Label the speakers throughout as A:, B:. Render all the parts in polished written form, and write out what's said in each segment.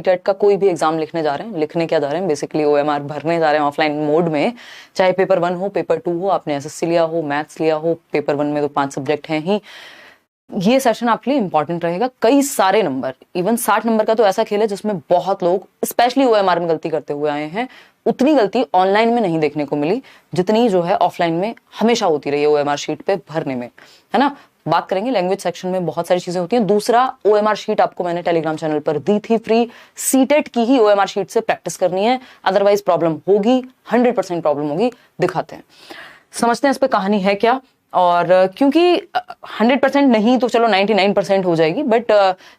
A: TET का कोई भी एग्जाम लिखने जा रहे हैं, लिखने क्या जा रहे हैं, बेसिकली ओएमआर भरने जा रहे हैं ऑफलाइन मोड में, चाहे पेपर 1 हो, पेपर 2 हो, आपने एसएससी लिया हो, मैथ्स लिया हो, पेपर 1 में तो 5 सब्जेक्ट हैं ही, ये सेशन आपके लिए इंपॉर्टेंट रहेगा। कई सारे नंबर, इवन 60 नंबर का तो ऐसा खेल है जिसमें बहुत लोग स्पेशली ओएमआर में गलती करते हुए आए हैं। उतनी गलती ऑनलाइन में नहीं देखने को मिली जितनी जो है ऑफलाइन में हमेशा होती रही है ओएमआर शीट पे भरने में, है ना। बात करेंगे लैंग्वेज सेक्शन में बहुत सारी चीजें होती हैं। दूसरा, ओएमआर शीट आपको मैंने टेलीग्राम चैनल पर दी थी फ्री, सीटेट की ही ओएमआर शीट से प्रैक्टिस करनी है, अदरवाइज प्रॉब्लम होगी, 100% प्रॉब्लम होगी। दिखाते हैं, समझते हैं इस पे कहानी है क्या। और क्योंकि 100% नहीं तो चलो 99% हो जाएगी, बट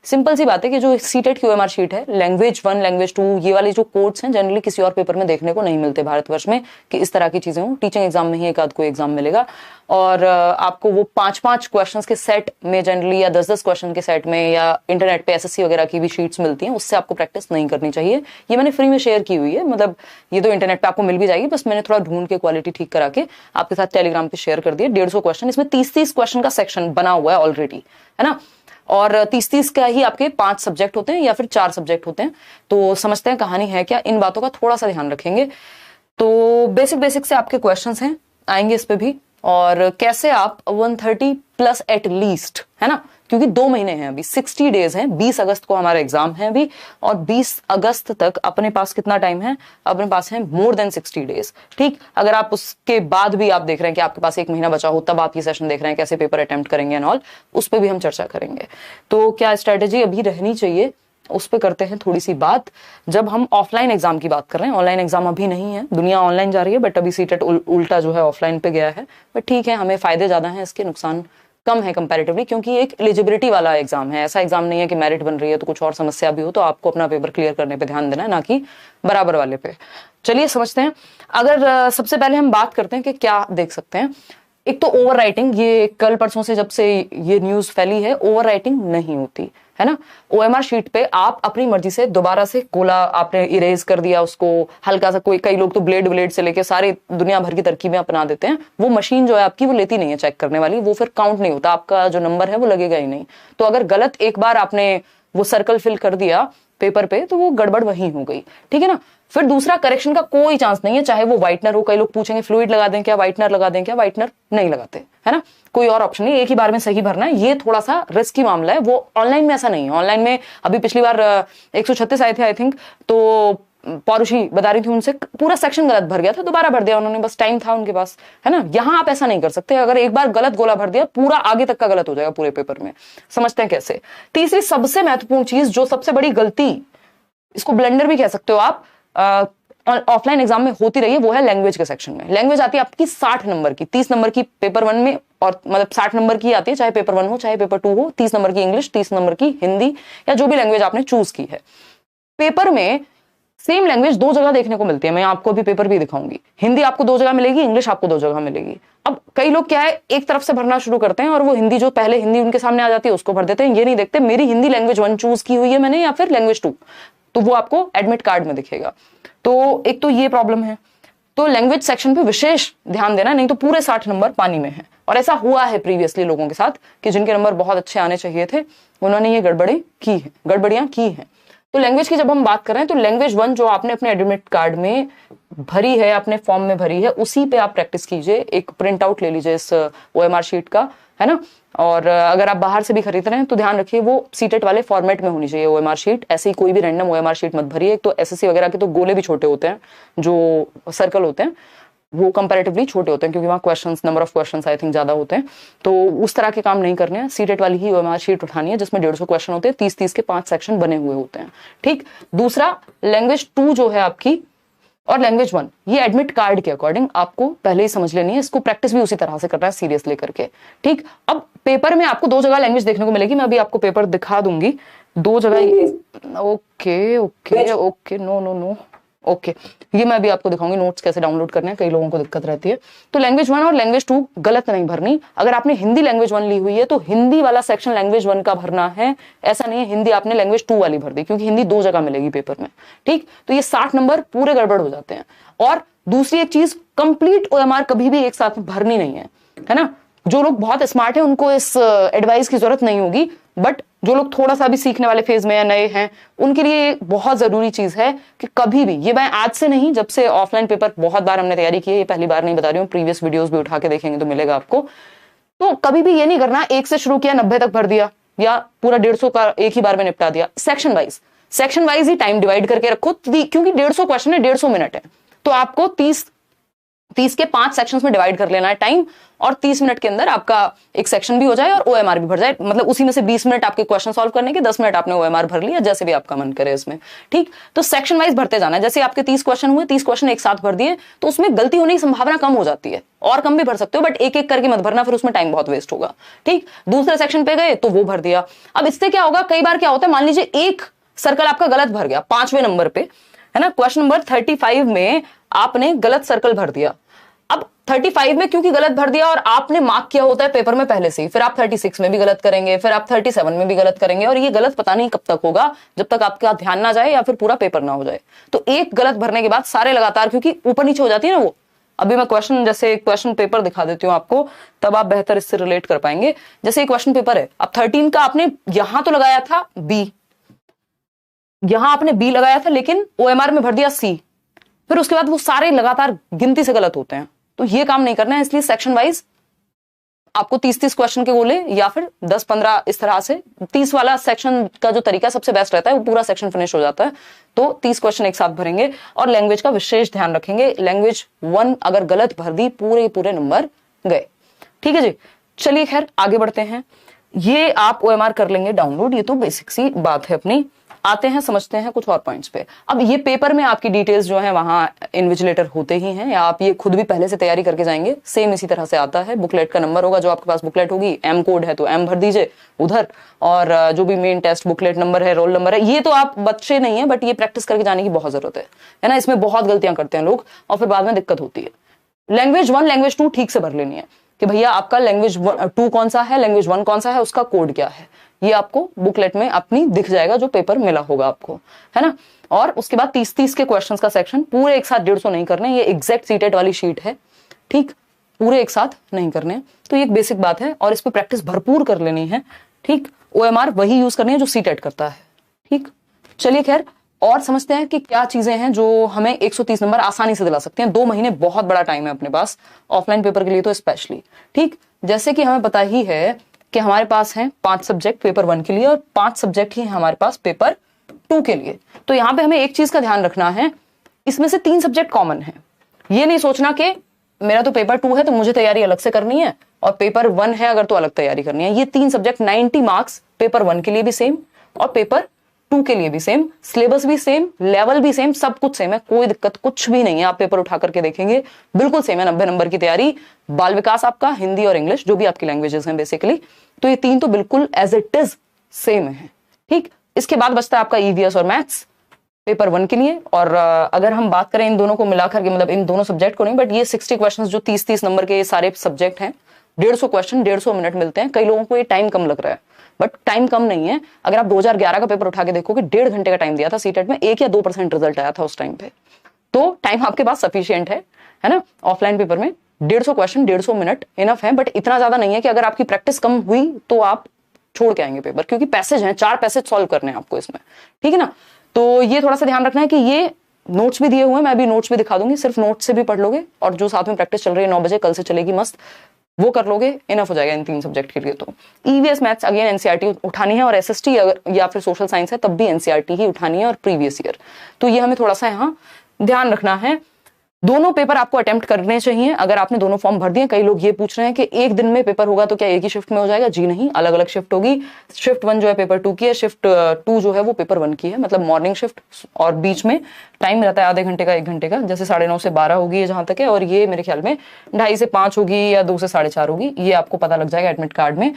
A: सिंपल सी बात है कि जो सीटेट की ओएमआर शीट है, लैंग्वेज 1, लैंग्वेज 2, ये वाली जो कोड्स हैं जनरली किसी और पेपर में देखने को नहीं मिलते भारतवर्ष में कि इस तरह की चीजें हो। टीचिंग एग्जाम में ही एक आध कोई एग्जाम मिलेगा, और आपको वो 5-5 क्वेश्चंस के सेट में जनरली, या 10-10 क्वेश्चन के सेट में, या इंटरनेट पे एसएससी वगैरह की भी शीट्स मिलती हैं, उससे आपको प्रैक्टिस नहीं करनी चाहिए। ये मैंने फ्री में शेयर की हुई है, मतलब ये तो इंटरनेट पे आपको मिल भी जाएगी, बस मैंने थोड़ा ढूंढ के क्वालिटी ठीक करा के आपके साथ टेलीग्राम पे शेयर कर दिया। 150 क्वेश्चन, इसमें 30-30 क्वेश्चन का सेक्शन बना हुआ है ऑलरेडी, है ना। और 30-30 का ही आपके 5 सब्जेक्ट होते हैं या फिर 4 सब्जेक्ट होते हैं। तो समझते हैं कहानी है क्या, इन बातों का थोड़ा सा ध्यान रखेंगे। तो बेसिक से आपके क्वेश्चंस हैं, आएंगे इस पे भी, और कैसे आप 130 प्लस एट लीस्ट, है ना, क्योंकि 2 महीने हैं अभी, 60 डेज हैं। 20 अगस्त को हमारा एग्जाम है अभी, और 20 अगस्त तक अपने पास कितना टाइम है, अपने पास है मोर देन 60 डेज। ठीक, अगर आप उसके बाद भी आप देख रहे हैं कि आपके पास 1 महीना बचा हो, तब आप ये सेशन देख रहे हैं कैसे पेपर अटेम्प्ट करेंगे एंड ऑल, उस पर भी हम चर्चा करेंगे। तो क्या स्ट्रेटेजी अभी रहनी चाहिए, उस पे करते हैं थोड़ी सी बात। जब हम ऑफलाइन एग्जाम की बात कर रहे हैं, ऑनलाइन एग्जाम अभी नहीं है, दुनिया ऑनलाइन जा रही है, बट अभी सीटेट उल्टा जो है ऑफलाइन पे गया है। बट ठीक है, हमें फायदे ज्यादा हैं, इसके नुकसान कम है कंपैरेटिवली, क्योंकि एक एलिजिबिलिटी वाला एग्जाम है। ऐसा एग्जाम नहीं है कि मेरिट बन रही है तो कुछ और समस्या भी हो तो आपको अपना पेपर क्लियर करने पे ध्यान देना है, ना कि बराबर वाले पे। चलिए समझते हैं। अगर सबसे पहले हम बात करते हैं कि क्या देख सकते हैं। एक तो ओवर राइटिंग, ये कल परसों से जब से ये न्यूज फैली है, ओवर राइटिंग नहीं होती, है ना। ओएमआर शीट पे आप अपनी मर्जी से दोबारा से गोला आपने इरेज कर दिया उसको, हल्का सा, कई लोग तो ब्लेड से लेके सारे दुनिया भर की तरकीबें अपना देते हैं। वो मशीन जो है आपकी वो लेती नहीं है चेक करने वाली, वो फिर काउंट नहीं होता, आपका जो नंबर है वो लगेगा ही नहीं। तो अगर गलत एक बार आपने वो सर्कल फिल कर दिया पेपर पे तो वो गड़बड़ वहीं हो गई, ठीक है ना। फिर दूसरा, करेक्शन का कोई चांस नहीं है, चाहे वो व्हाइटनर हो। कई लोग पूछेंगे फ्लूइड लगा दें क्या, व्हाइटनर लगा दें क्या, व्हाइटनर नहीं लगाते, है ना। कोई और ऑप्शन नहीं, एक ही बार में सही भरना है। ये थोड़ा सा रिस्की मामला है, वो ऑनलाइन में ऐसा नहीं है। ऑनलाइन में अभी पिछली बार 136 आए थे आई थिंक, तो पौरुषी बता रही थी, उनसे पूरा सेक्शन गलत भर गया था, दोबारा भर दिया उन्होंने, बस टाइम था उनके पास, है ना। यहाँ आप ऐसा नहीं कर सकते, अगर एक बार गलत गोला भर दिया पूरा आगे तक का गलत हो जाएगा पूरे पेपर में। समझते हैं कैसे। तीसरी सबसे महत्वपूर्ण चीज, जो सबसे बड़ी गलती, इसको ब्लेंडर भी कह सकते हो आप, ऑफलाइन एग्जाम में होती रही है, वो है लैंग्वेज के सेक्शन में। लैंग्वेज आती है आपकी 60 नंबर की, 30 नंबर की पेपर 1 में, और मतलब 60 नंबर की आती है, चाहे पेपर 1 हो चाहे पेपर 2 हो। 30 नंबर की इंग्लिश, 30 नंबर की हिंदी, या जो भी लैंग्वेज आपने चूज की है। पेपर में सेम लैंग्वेज 2 जगह देखने को मिलती है, मैं आपको अभी पेपर भी दिखाऊंगी। हिंदी आपको 2 जगह मिलेगी, इंग्लिश आपको 2 जगह मिलेगी। अब कई लोग क्या है, एक तरफ से भरना शुरू करते हैं और वो हिंदी, जो पहले हिंदी उनके सामने आ जाती है उसको भर देते हैं। ये नहीं देखते मेरी हिंदी लैंग्वेज 1 चूज की हुई है मैंने या फिर लैंग्वेज 2, तो वो आपको एडमिट कार्ड में दिखेगा। तो एक तो ये प्रॉब्लम है, तो लैंग्वेज सेक्शन पे विशेष ध्यान देना, नहीं तो पूरे 60 नंबर पानी में है। और ऐसा हुआ है प्रीवियसली लोगों के साथ कि जिनके नंबर बहुत अच्छे आने चाहिए थे, उन्होंने ये गड़बड़ियां की हैं। तो लैंग्वेज की जब हम बात कर रहे हैं, तो लैंग्वेज 1 जो आपने अपने एडमिट कार्ड में भरी है, अपने फॉर्म में भरी है, उसी पे आप प्रैक्टिस कीजिए। एक प्रिंट आउट ले लीजिए इस ओएमआर शीट का, है ना। और अगर आप बाहर से भी खरीद रहे हैं तो ध्यान रखिए वो सीटेट वाले फॉर्मेट में होनी चाहिए ओएमआर शीट। ऐसे ही कोई भी रैंडम ओएमआर शीट मत भरिए। एक तो एसएससी वगैरह के तो गोले भी छोटे होते हैं, जो सर्कल होते हैं वो कंपैरेटिवली छोटे होते हैं, क्योंकि वहाँ questions, number of questions I think ज्यादा होते हैं। तो उस तरह के काम नहीं करने हैं, सीटेट वाली ही ओएमआर शीट उठानी है जिसमें 150 क्वेश्चन होते हैं, 30-30 के 5 सेक्शन बने हुए होते हैं, ठीक। दूसरा, लैंग्वेज 2 जो है आपकी और लैंग्वेज 1, ये एडमिट कार्ड के अकॉर्डिंग आपको पहले ही समझ लेनी है। इसको प्रैक्टिस भी उसी तरह से करना है, सीरियस लेकर के, ठीक। अब पेपर में आपको 2 जगह लैंग्वेज देखने को मिलेगी, मैं अभी आपको पेपर दिखा दूंगी 2 जगह। ओके, नो, ओके, ये मैं भी आपको दिखाऊंगी नोट्स कैसे डाउनलोड करने हैं, कई लोगों को दिक्कत रहती है। तो लैंग्वेज 1 और लैंग्वेज 2 गलत नहीं भरनी। अगर आपने हिंदी लैंग्वेज 1 ली हुई है तो हिंदी वाला सेक्शन लैंग्वेज 1 का भरना है, ऐसा नहीं है हिंदी आपने लैंग्वेज 2 वाली भर दी, क्योंकि हिंदी 2 जगह मिलेगी पेपर में, ठीक। तो ये 60 नंबर पूरे गड़बड़ हो जाते हैं। और दूसरी एक चीज, कंप्लीट ओएमआर कभी भी एक साथ भरनी नहीं है, है ना। जो लोग बहुत स्मार्ट है उनको इस एडवाइस की जरूरत नहीं होगी, बट जो लोग थोड़ा सा भी सीखने वाले फेज में या नए हैं, उनके लिए बहुत जरूरी चीज है कि कभी भी, ये मैं आज से नहीं, जब से ऑफलाइन पेपर बहुत बार हमने तैयारी की है, ये पहली बार नहीं बता रही हूँ, प्रीवियस वीडियोस भी उठा के देखेंगे तो मिलेगा आपको। तो कभी भी ये नहीं करना 1 से शुरू किया 90 तक भर दिया या पूरा 150 का एक ही बार में निपटा दिया। सेक्शन वाइज ही टाइम डिवाइड करके रखो, क्योंकि 150 क्वेश्चन है, 150 मिनट है, तो आपको 30 के 5 सेक्शंस में डिवाइड कर लेना है टाइम, और 30 मिनट के अंदर आपका एक सेक्शन भी हो जाए और ओएमआर भी भर जाए। मतलब उसी में से 20 मिनट आपके क्वेश्चन सॉल्व करने के, 10 मिनट आपने ओएमआर भर लिया, जैसे भी आपका मन करे इसमें। ठीक, तो सेक्शन वाइज भरते जाना है। जैसे आपके 30 क्वेश्चन हुए, 30 क्वेश्चन एक साथ भर दिए, तो उसमें गलती होने की संभावना कम हो जाती है, और कम भी भर सकते हो, बट एक एक करके मत भरना, फिर उसमें टाइम बहुत वेस्ट होगा। ठीक, दूसरे सेक्शन पे गए तो वो भर दिया। अब इससे क्या होगा, कई बार क्या होता है, मान लीजिए एक सर्कल आपका गलत भर गया 5वें नंबर पे, है ना, क्वेश्चन नंबर 35 में आपने गलत सर्कल भर दिया। अब 35 में क्योंकि गलत भर दिया और आपने मार्क किया होता है पेपर में पहले से ही, फिर आप 36 में भी गलत करेंगे, फिर आप 37 में भी गलत करेंगे, और ये गलत पता नहीं कब तक होगा, जब तक आपका ध्यान ना जाए या फिर पूरा पेपर ना हो जाए। तो एक गलत भरने के बाद सारे लगातार, क्योंकि ऊपर नीचे हो जाती है ना वो। अभी मैं क्वेश्चन, जैसे क्वेश्चन पेपर दिखा देती हूँ आपको, तब आप बेहतर इससे रिलेट कर पाएंगे। जैसे क्वेश्चन पेपर है, अब 13 का आपने यहां तो लगाया था बी, यहां आपने बी लगाया था, लेकिन ओएमआर में भर दिया सी, फिर उसके बाद वो सारे लगातार गिनती से गलत होते हैं। तो ये काम नहीं करना है, इसलिए सेक्शन वाइज आपको 30-30 क्वेश्चन के गोले, या फिर 10-15 इस तरह से। 30 वाला सेक्शन का जो तरीका सबसे बेस्ट रहता है, वो पूरा सेक्शन फिनिश हो जाता है। तो 30 क्वेश्चन एक साथ भरेंगे, और लैंग्वेज का विशेष ध्यान रखेंगे। लैंग्वेज 1 अगर गलत भर दी, पूरे नंबर गए। ठीक है जी, चलिए खैर आगे बढ़ते हैं। ये आप ओएमआर कर लेंगे डाउनलोड, ये तो बेसिक सी बात है अपनी। आते हैं, समझते हैं कुछ और पॉइंट्स पे। अब ये पेपर में आपकी डिटेल्स जो है वहां इन्विजिलेटर होते ही हैं, या आप ये खुद भी पहले से तैयारी करके जाएंगे, सेम इसी तरह से आता है। बुकलेट का नंबर होगा, जो आपके पास बुकलेट होगी, एम कोड है तो एम भर दीजिए उधर, और जो भी मेन टेस्ट बुकलेट नंबर है, रोल नंबर है, ये तो आप बच्चे नहीं है, बट ये प्रैक्टिस करके जाने की बहुत जरूरत है ना। इसमें बहुत गलतियां करते हैं लोग, और फिर बाद में दिक्कत होती है। लैंग्वेज 1 लैंग्वेज 2 ठीक से भर लेनी है, कि भैया आपका लैंग्वेज 2 कौन सा है, लैंग्वेज 1 कौन सा है, उसका कोड क्या है, ये आपको बुकलेट में अपनी दिख जाएगा, जो पेपर मिला होगा आपको, है ना। और उसके बाद 30-30 के क्वेश्चंस का सेक्शन पूरे एक साथ 150 नहीं करने, ये एग्जैक्ट सीटेट वाली शीट है। ठीक, पूरे एक साथ नहीं करने, तो ये एक बेसिक बात है, और इस पे प्रैक्टिस भरपूर कर लेनी है। ठीक, ओएमआर वही यूज करनी है जो सीटेट करता है। ठीक, चलिए खैर और समझते हैं कि क्या चीजें हैं जो हमें 130 नंबर आसानी से दिला सकते हैं। 2 महीने बहुत बड़ा टाइम है अपने पास, ऑफलाइन पेपर के लिए तो स्पेशली। ठीक, जैसे कि हमें पता ही है कि हमारे पास हैं 5 सब्जेक्ट पेपर 1 के लिए, और 5 सब्जेक्ट ही हैं हमारे पास पेपर 2 के लिए। तो यहां पे हमें एक चीज का ध्यान रखना है, इसमें से 3 सब्जेक्ट कॉमन है। ये नहीं सोचना कि मेरा तो पेपर 2 है तो मुझे तैयारी अलग से करनी है, और पेपर 1 है अगर तो अलग तैयारी करनी है। ये 3 सब्जेक्ट 90 मार्क्स, पेपर 1 के लिए भी सेम और पेपर 2 के लिए भी सेम, सिलेबस भी सेम, लेवल भी सेम, सब कुछ सेम है, कोई दिक्कत कुछ भी नहीं है। आप पेपर उठा करके देखेंगे, बिल्कुल सेम है। 90 नंबर की तैयारी, बाल विकास आपका, हिंदी और इंग्लिश, जो भी आपकी लैंग्वेजेस हैं बेसिकली, तो ये 3 तो बिल्कुल एज इट इज सेम है। ठीक, इसके बाद बचता है आपका ईवीएस और मैथ्स पेपर 1 के लिए। और अगर हम बात करें इन दोनों को मिलाकर के, मतलब इन दोनों सब्जेक्ट को नहीं, बट ये 60 क्वेश्चन जो 30-30 नंबर के ये सारे सब्जेक्ट हैं, 150 क्वेश्चन 150 मिनट मिलते हैं। कई लोगों को ये टाइम कम लग रहा है, बट टाइम कम नहीं है। अगर आप 2011 का पेपर उठा के देखोगे, 1.5 घंटे का टाइम दिया था सीटेट में, 1 या 2% रिजल्ट आया था उस टाइम पे। तो टाइम आपके पास सफिशिएंट है ना। ऑफलाइन पेपर में 150 क्वेश्चन 150 मिनट इनफ है, बट इतना ज्यादा नहीं है कि अगर आपकी प्रैक्टिस कम हुई तो आप छोड़ के आएंगे पेपर, क्योंकि पैसेज हैं, 4 पैसेज सॉल्व करने हैं आपको इसमें। ठीक है ना, तो ये थोड़ा सा ध्यान रखना है कि ये नोट्स भी दिए हुए हैं, मैं भी नोट्स भी दिखा दूंगी, सिर्फ नोट्स से भी पढ़ लोगे, और जो साथ में प्रैक्टिस चल रही है 9 बजे कल से चलेगी मस्त, वो कर लोगे, इनफ हो जाएगा इन 3 सब्जेक्ट के लिए। तो ईवीएस मैथ्स अगेन एनसीईआरटी उठानी है, और एसएसटी अगर या फिर सोशल साइंस है तब भी एनसीईआरटी ही उठानी है, और प्रीवियस ईयर। तो ये हमें थोड़ा सा यहाँ ध्यान रखना है। दोनों पेपर आपको अटेम्प्ट करने चाहिए अगर आपने दोनों फॉर्म भर दिए। कई लोग ये पूछ रहे हैं कि एक दिन में पेपर होगा तो क्या एक ही शिफ्ट में हो जाएगा? जी नहीं, अलग अलग शिफ्ट होगी। शिफ्ट 1 जो है पेपर 2 की है, शिफ्ट 2 जो है वो पेपर 1 की है, मतलब मॉर्निंग शिफ्ट, और बीच में टाइम रहता है आधे घंटे का 1 घंटे का, जैसे 9:30 से 12 होगी जहां तक है, और ये मेरे ख्याल में 2:30 से 5 होगी या 2 से 4:30 होगी, ये आपको पता लग जाएगा एडमिट कार्ड में।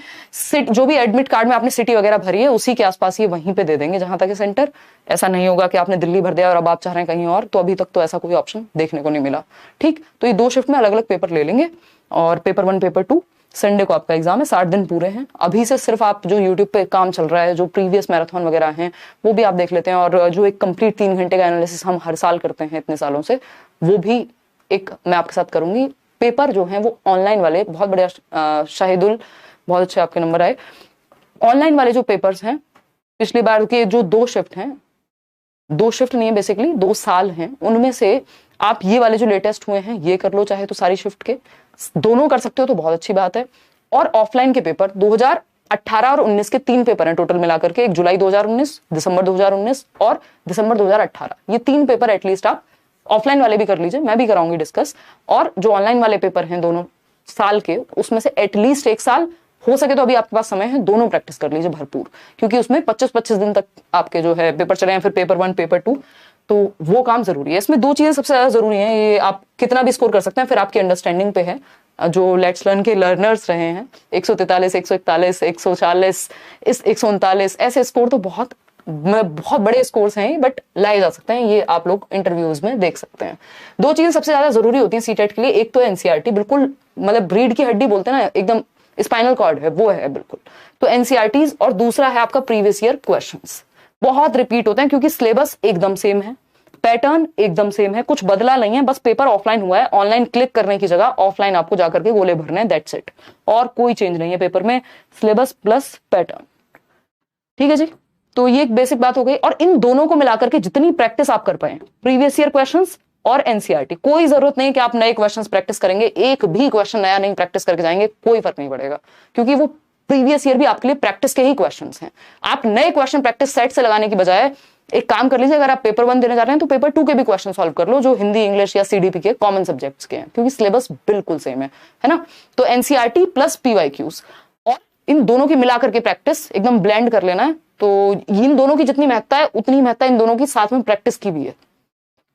A: जो भी एडमिट कार्ड में आपने सिटी वगैरह भरी है उसी के आसपास ये वहीं पे दे देंगे जहां तक है सेंटर। ऐसा नहीं होगा कि आपने दिल्ली भर दिया और अब आप चाह रहे हैं कहीं और, तो अभी तक तो ऐसा कोई ऑप्शन देखने को नहीं मिला। ठीक, तो ये 2 शिफ्ट में अलग अलग पेपर ले लेंगे, और पेपर 1 पेपर 2 संडे को आपका एग्जाम है। 60 दिन पूरे हैं। अभी से सिर्फ आप जो यूट्यूब पे काम चल रहा है, जो प्रीवियस मैराथन वगैरह हैं वो भी आप देख लेते हैं, और जो एक कंप्लीट 3 घंटे का एनालिसिस हम हर साल करते हैं इतने सालों से, वो भी एक मैं आपके साथ करूंगी। पेपर जो है वो ऑनलाइन वाले बहुत बढ़िया, शाहिदुल बहुत अच्छे आपके नंबर आए। ऑनलाइन वाले जो पेपर्स हैं पिछली बार के जो 2 शिफ्ट हैं, 2 शिफ्ट नहीं है बेसिकली 2 साल हैं, उनमें से आप ये वाले जो लेटेस्ट हुए हैं ये कर लो, चाहे तो सारी शिफ्ट के दोनों कर सकते हो तो बहुत अच्छी बात है। और ऑफलाइन के पेपर 2018 और 19 के 3 पेपर हैं टोटल मिलाकर के, एक जुलाई 2019, दिसंबर 2019 और दिसंबर 2018, ये 3 पेपर एटलीस्ट आप ऑफलाइन वाले भी कर लीजिए, मैं भी कराऊंगी डिस्कस। और जो ऑनलाइन वाले पेपर हैं दोनों साल के, उसमें से एटलीस्ट 1 साल हो सके तो अभी आपके पास समय है, दोनों प्रैक्टिस कर लीजिए भरपूर, क्योंकि उसमें 25-25 दिन तक आपके जो है पेपर चले हैं, फिर पेपर 1 पेपर 2, तो वो काम जरूरी है। इसमें 2 चीजें सबसे ज्यादा जरूरी हैं, ये आप कितना भी स्कोर कर सकते हैं फिर आपकी अंडरस्टैंडिंग पे है। जो लेट्स लर्न के लर्नर्स रहे हैं 143, 141, 140, इस 139 ऐसे स्कोर तो बहुत बड़े स्कोर्स हैं, बट लाए जा सकते हैं, ये आप लोग इंटरव्यूज में देख सकते हैं। 2 चीजें सबसे ज्यादा जरूरी होती हैं सीटेट के लिए, एक तो एनसीईआरटी, बिल्कुल मतलब ब्रीड की हड्डी बोलते हैं ना, एकदम स्पाइनल कॉर्ड है वो है बिल्कुल, तो एनसीईआरटीज, और दूसरा है आपका प्रीवियस ईयर क्वेश्चंस, बहुत रिपीट होते हैं क्योंकि सिलेबस एकदम सेम है, पैटर्न एकदम सेम है, कुछ बदला नहीं है, बस पेपर ऑफलाइन हुआ है, ऑनलाइन क्लिक करने की जगह ऑफलाइन आपको जाकर के गोले भरने हैं, दैट्स इट, और कोई चेंज नहीं है पेपर में, सिलेबस प्लस पैटर्न। ठीक है जी, तो ये एक बेसिक बात हो गई। और इन दोनों को मिलाकर के जितनी प्रैक्टिस आप कर पाए, प्रीवियस ईयर क्वेश्चंस और एनसीईआरटी, कोई जरूरत नहीं कि आप नए क्वेश्चंस प्रैक्टिस करेंगे, एक भी क्वेश्चन नया नहीं प्रैक्टिस करके जाएंगे, कोई फर्क नहीं पड़ेगा, क्योंकि वो प्रीवियस ईयर भी आपके लिए प्रैक्टिस के ही क्वेश्चंस हैं। आप नए क्वेश्चन प्रैक्टिस सेट से लगाने की बजाय एक काम कर लीजिए, अगर आप पेपर 1 देने जा रहे हैं तो पेपर 2 के भी क्वेश्चन सॉल्व कर लो, जो हिंदी, इंग्लिश या सीडीपी के कॉमन सब्जेक्ट्स के हैं, क्योंकि सिलेबस बिल्कुल सेम है ना। तो एनसीईआरटी प्लस पीवाईक्यूज, और इन दोनों की मिलाकर के प्रैक्टिस एकदम ब्लेंड कर लेना है। तो इन दोनों की जितनी महत्ता है उतनी महत्ता इन दोनों की साथ में प्रैक्टिस की भी है,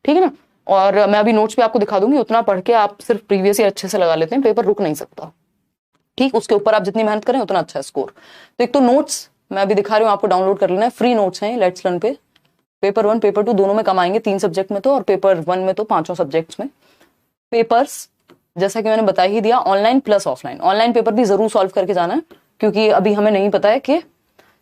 A: ठीक है ना। और मैं अभी नोट्स भी आपको दिखा दूंगी, उतना पढ़ के आप सिर्फ प्रीवियस ईयर अच्छे से लगा लेते हैं, पेपर रुक नहीं सकता, ठीक, उसके ऊपर आप जितनी मेहनत करें उतना अच्छा स्कोर। तो एक तो नोट्स मैं अभी दिखा रही हूँ, आपको डाउनलोड कर लेना है, फ्री नोट्स हैं लेट्स लर्न पे, पेपर 1 पेपर 2 दोनों में कम आएंगे, 3 सब्जेक्ट में तो, और पेपर 1 में तो 5 सब्जेक्ट्स में। पेपर्स जैसा कि मैंने बता ही दिया, online plus offline, online paper भी जरूर सॉल्व करके जाना है, क्योंकि अभी हमें नहीं पता है कि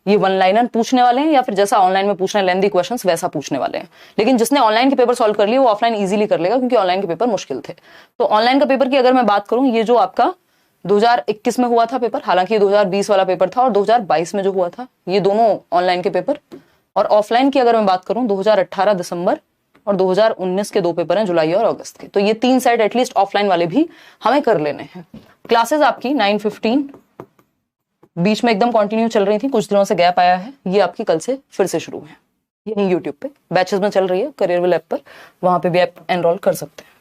A: ये 1 लाइनर पूछने वाले हैं या फिर जैसा ऑनलाइन में पूछना है लेंथी क्वेश्चंस वैसा पूछने वाले हैं। लेकिन जिसने ऑनलाइन के पेपर सॉल्व कर लिए वो ऑफलाइन इजीली कर लेगा, क्योंकि ऑनलाइन के पेपर मुश्किल थे। तो ऑनलाइन का पेपर की अगर मैं बात करूं, ये जो आपका 2021 में हुआ था पेपर, हालांकि 2020 वाला पेपर था, और 2022 में जो हुआ था, ये दोनों ऑनलाइन के पेपर। और ऑफलाइन की अगर मैं बात करूं, 2018 दिसंबर और 2019 के 2 पेपर हैं, जुलाई और अगस्त के। तो ये 3 सेट एटलीस्ट ऑफलाइन वाले भी हमें कर लेने हैं। क्लासेस आपकी 9:15 बीच में एकदम कंटिन्यू चल रही थी, कुछ दिनों से गैप आया है, ये आपकी कल से फिर से शुरू है, यही यूट्यूब पे बैचेस में चल रही है, करियरविल ऐप पर, वहां पे भी आप एनरोल कर सकते हैं,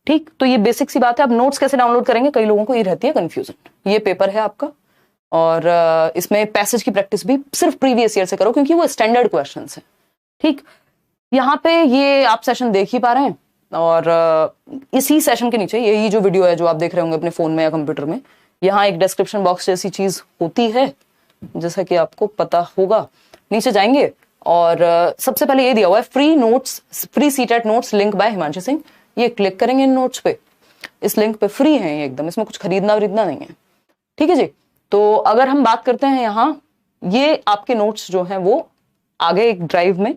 A: ठीक। तो ये बेसिक सी बात है। अब नोट्स कैसे डाउनलोड करेंगे, कई लोगों को ये रहती है कंफ्यूजन। ये पेपर है आपका, और इसमें पैसेज की प्रैक्टिस भी सिर्फ प्रीवियस ईयर से करो, क्योंकि वो स्टैंडर्ड क्वेश्चन है, ठीक। यहाँ पे ये आप सेशन देख ही पा रहे हैं, और इसी सेशन के नीचे यही जो वीडियो है जो आप देख रहे होंगे अपने फोन में या कंप्यूटर में, यहाँ एक डिस्क्रिप्शन बॉक्स जैसी चीज होती है, जैसा कि आपको पता होगा, नीचे जाएंगे और सबसे पहले ये दिया हुआ है free notes, free CTET notes link by Himanshu Singh, ये क्लिक करेंगे इन नोट्स पे, इस लिंक पे फ्री है ये एकदम, इसमें कुछ खरीदना नहीं है, ठीक है जी। तो अगर हम बात करते हैं यहाँ, ये आपके नोट्स जो हैं वो आगे एक ड्राइव में,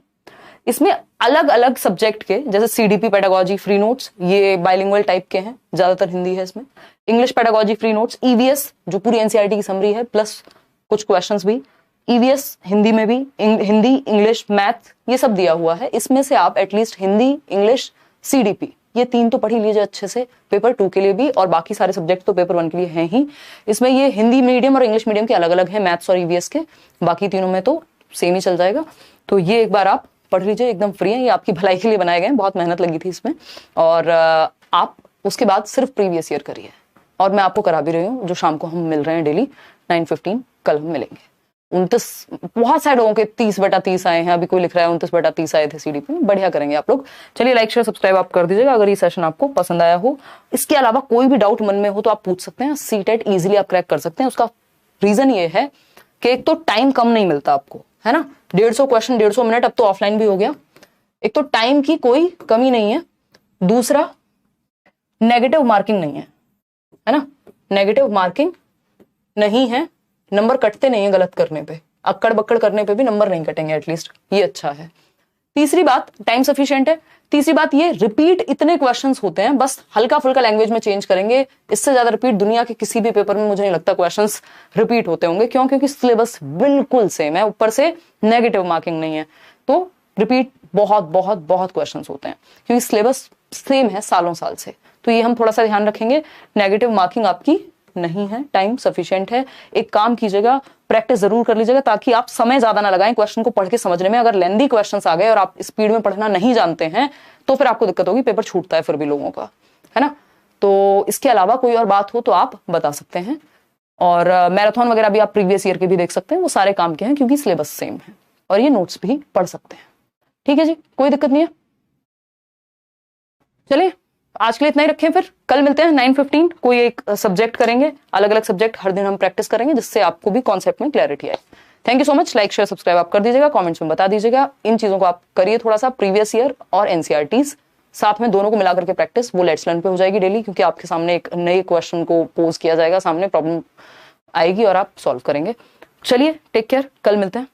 A: इसमें अलग अलग सब्जेक्ट के, जैसे सीडीपी पेडागोजी फ्री नोट्स, ये बाइलिंगुअल टाइप के हैं, ज्यादातर हिंदी है इसमें, English pedagogy free notes, EVS जो पूरी एनसीईआरटी की समरी है प्लस कुछ क्वेश्चंस भी, ईवीएस हिंदी में भी, हिंदी, इंग्लिश, मैथ, ये सब दिया हुआ है। इसमें से आप एटलीस्ट हिंदी, इंग्लिश, सीडीपी, ये 3 तो पढ़ ही लीजिए अच्छे से, पेपर 2 के लिए भी, और बाकी सारे सब्जेक्ट तो पेपर 1 के लिए हैं ही। इसमें ये हिंदी मीडियम और इंग्लिश मीडियम के अलग अलग है, मैथ्स और ईवीएस के, बाकी तीनों में तो सेम ही चल जाएगा। तो ये एक बार आप पढ़ लीजिए, एकदम फ्री है, ये आपकी भलाई के लिए बनाए गए, बहुत मेहनत लगी थी इसमें, और आप उसके बाद सिर्फ प्रीवियस ईयर करिए, और मैं आपको करा भी रही हूँ, जो शाम को हम मिल रहे हैं डेली 9:15, कल हम मिलेंगे। 29 बहुत सारे लोगों के 30/30 आए हैं, अभी कोई लिख रहा है 29/30 आए थे सीडीपी में, बढ़िया करेंगे आप लोग। चलिए लाइक शेयर सब्सक्राइब आप कर दीजिएगा अगर ये सेशन आपको पसंद आया हो। इसके अलावा कोई भी डाउट मन में हो तो आप पूछ सकते हैं, सीटेट इजीली आप क्रैक कर सकते हैं। उसका रीजन ये है कि एक तो टाइम कम नहीं मिलता आपको, है ना, 150 क्वेश्चन 150 मिनट, अब तो ऑफलाइन भी हो गया, एक तो टाइम की कोई कमी नहीं है, दूसरा नेगेटिव मार्किंग नहीं है ना, नेगेटिव मार्किंग नहीं है, नंबर कटते नहीं है गलत करने पे, अक्कड़ बक्कड़ करने पे भी नंबर नहीं कटेंगे एटलीस्ट, ये अच्छा है। तीसरी बात टाइम सफिशिएंट है। तीसरी बात ये रिपीट इतने क्वेश्चंस होते हैं, बस हल्का फुल्का लैंग्वेज में चेंज करेंगे, इससे ज्यादा रिपीट दुनिया के किसी भी पेपर में मुझे नहीं लगता क्वेश्चंस रिपीट होते होंगे। क्यों? क्योंकि सिलेबस बिल्कुल सेम है, ऊपर से नेगेटिव मार्किंग नहीं है, तो रिपीट बहुत बहुत बहुत क्वेश्चंस होते हैं क्योंकि सिलेबस सेम है सालों साल से। तो ये हम थोड़ा सा ध्यान रखेंगे, नेगेटिव मार्किंग आपकी नहीं है, टाइम सफिशिएंट है। एक काम कीजिएगा, प्रैक्टिस जरूर कर लीजिएगा ताकि आप समय ज्यादा ना लगाएं क्वेश्चन को पढ़ के समझने में। अगर लेंदी क्वेश्चंस आ गए और आप स्पीड में पढ़ना नहीं जानते हैं तो फिर आपको दिक्कत होगी, पेपर छूटता है फिर भी लोगों का, है ना। तो इसके अलावा कोई और बात हो तो आप बता सकते हैं। और मैराथन वगैरह भी आप प्रीवियस ईयर के भी देख सकते हैं, वो सारे काम के हैं क्योंकि सिलेबस सेम है, और ये नोट्स भी पढ़ सकते हैं। ठीक है जी, कोई दिक्कत नहीं है। चलिए आज के लिए इतना ही रखें, फिर कल मिलते हैं 9:15। कोई एक सब्जेक्ट करेंगे, अलग अलग सब्जेक्ट हर दिन हम प्रैक्टिस करेंगे जिससे आपको भी कॉन्सेप्ट में क्लैरिटी आए। Thank you so much. Like share subscribe आप कर दीजिएगा, कमेंट्स में बता दीजिएगा। इन चीजों को आप करिए थोड़ा सा, प्रीवियस ईयर और एनसीईआरटीज साथ में दोनों को मिला करके प्रैक्टिस, वो लेट्स लर्न पे हो जाएगी डेली, क्योंकि आपके सामने एक नए क्वेश्चन को पोज किया जाएगा, सामने प्रॉब्लम आएगी और आप सॉल्व करेंगे। चलिए टेक केयर, कल मिलते हैं।